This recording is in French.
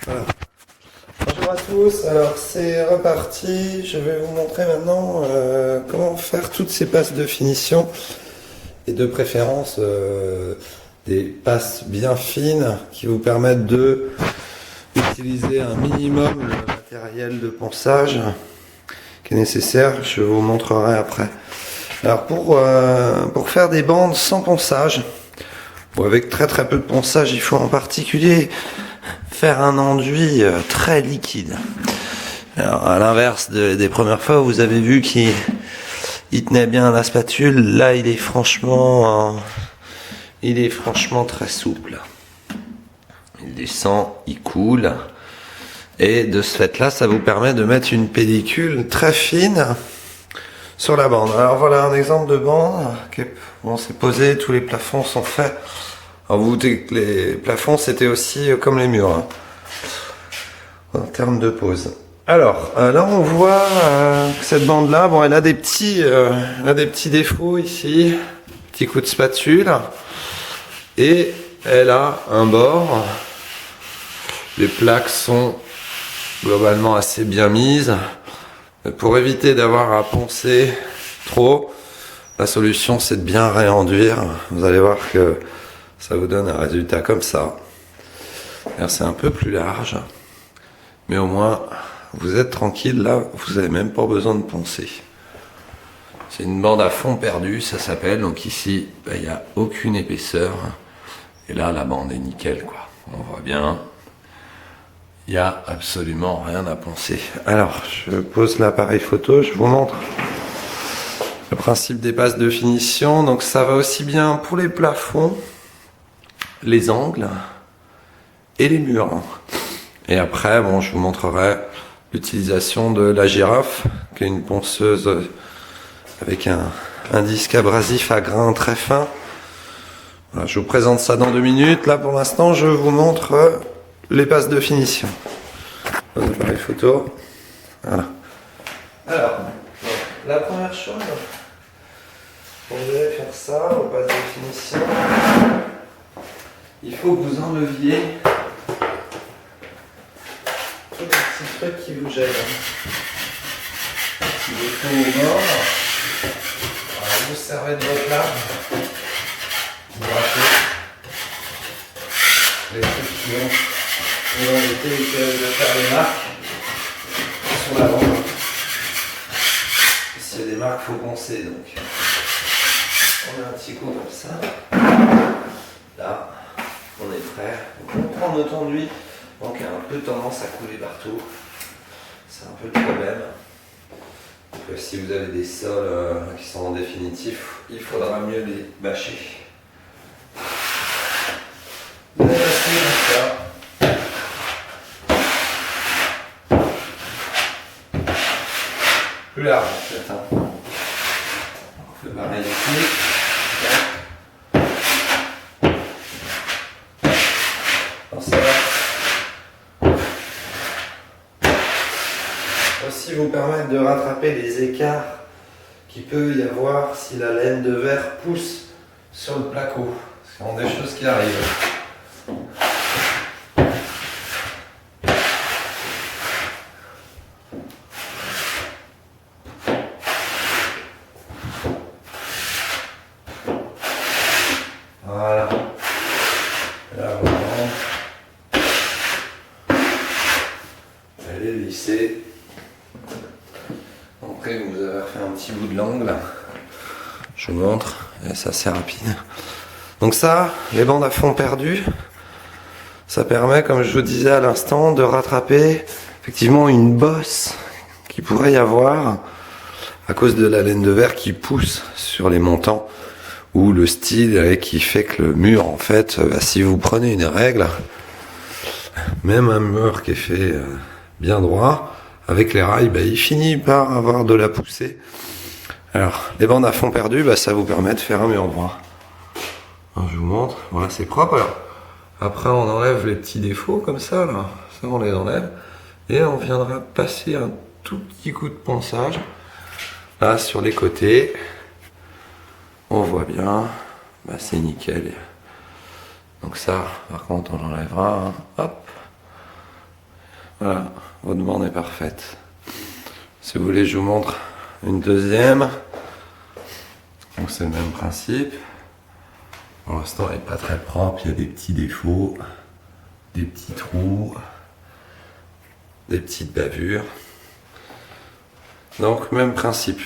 Voilà. Bonjour à tous, alors c'est reparti, je vais vous montrer maintenant comment faire toutes ces passes de finition et de préférence des passes bien fines qui vous permettent de utiliser un minimum le matériel de ponçage qui est nécessaire, je vous montrerai après. Alors pour faire des bandes sans ponçage, ou avec très peu de ponçage, il faut en particulier faire un enduit très liquide. Alors, à l'inverse des premières fois où vous avez vu qu'il tenait bien la spatule, là il est franchement très souple. Il descend, il coule, et de ce fait-là, ça vous permet de mettre une pellicule très fine sur la bande. Alors voilà un exemple de bande. Bon, c'est posé, tous les plafonds sont faits. Alors vous doutez que les plafonds c'était aussi comme les murs, hein, en termes de pose. Alors là on voit que cette bande là, bon elle a des petits défauts ici, petit coup de spatule, et elle a un bord. Les plaques sont globalement assez bien mises. Pour éviter d'avoir à poncer trop, la solution c'est de bien réenduire. Vous allez voir que ça vous donne un résultat comme ça. C'est un peu plus large, mais au moins vous êtes tranquille, là vous n'avez même pas besoin de poncer. C'est une bande à fond perdu, ça s'appelle. Donc ici il n'y a aucune épaisseur, et là la bande est nickel quoi. On voit bien, il n'y a absolument rien à poncer. Alors je pose l'appareil photo, je vous montre le principe des passes de finition. Donc ça va aussi bien pour les plafonds, les angles et les murs. Et après, bon, je vous montrerai l'utilisation de la girafe, qui est une ponceuse avec un disque abrasif à grains très fin. Voilà, je vous présente ça dans 2 minutes. Là, pour l'instant, je vous montre les passes de finition. L'appareil photo. Voilà. Alors, la première chose, pour vous allez faire ça, aux passes de finition, il faut que vous enleviez tous les petits trucs qui vous gênent. Si vous faites au bord, voilà, vous servez de votre lame, vous rachetez les trucs qui vont éviter de faire des marques sur la bande. S'il y a des marques, il faut poncer. Donc, on a un petit coup comme ça. Là, on est prêt. Donc, on prend notre enduit. Donc il y a un peu tendance à couler partout. C'est un peu le problème. Donc, si vous avez des sols qui sont en définitif, il faudra mieux les bâcher. Vous allez passer comme ça. Plus large en fait. On fait pareil ici. Alors, ça va aussi vous permettre de rattraper les écarts qu'il peut y avoir si la laine de verre pousse sur le placo. Ce sont des choses qui arrivent. Voilà. Là, vraiment, elle est lissée. Après, vous avez fait un petit bout de l'angle. Je vous montre, et ça c'est rapide. Donc ça, les bandes à fond perdu, ça permet, comme je vous disais à l'instant, de rattraper effectivement une bosse qui pourrait y avoir à cause de la laine de verre qui pousse sur les montants, ou le style qui fait que le mur, en fait, si vous prenez une règle, même un mur qui est fait bien droit, avec les rails, il finit par avoir de la poussée. Alors, les bandes à fond perdu, ça vous permet de faire un mur droit. Alors, je vous montre, voilà, c'est propre. Alors, après, on enlève les petits défauts comme ça, là. Ça, on les enlève. Et on viendra passer un tout petit coup de ponçage, là, sur les côtés. On voit bien, c'est nickel. Donc ça, par contre, on l'enlèvera. Hop. Voilà, votre bande est parfaite. Si vous voulez, je vous montre une deuxième. Donc c'est le même principe. Pour l'instant, elle n'est pas très propre, il y a des petits défauts, des petits trous, des petites bavures. Donc même principe.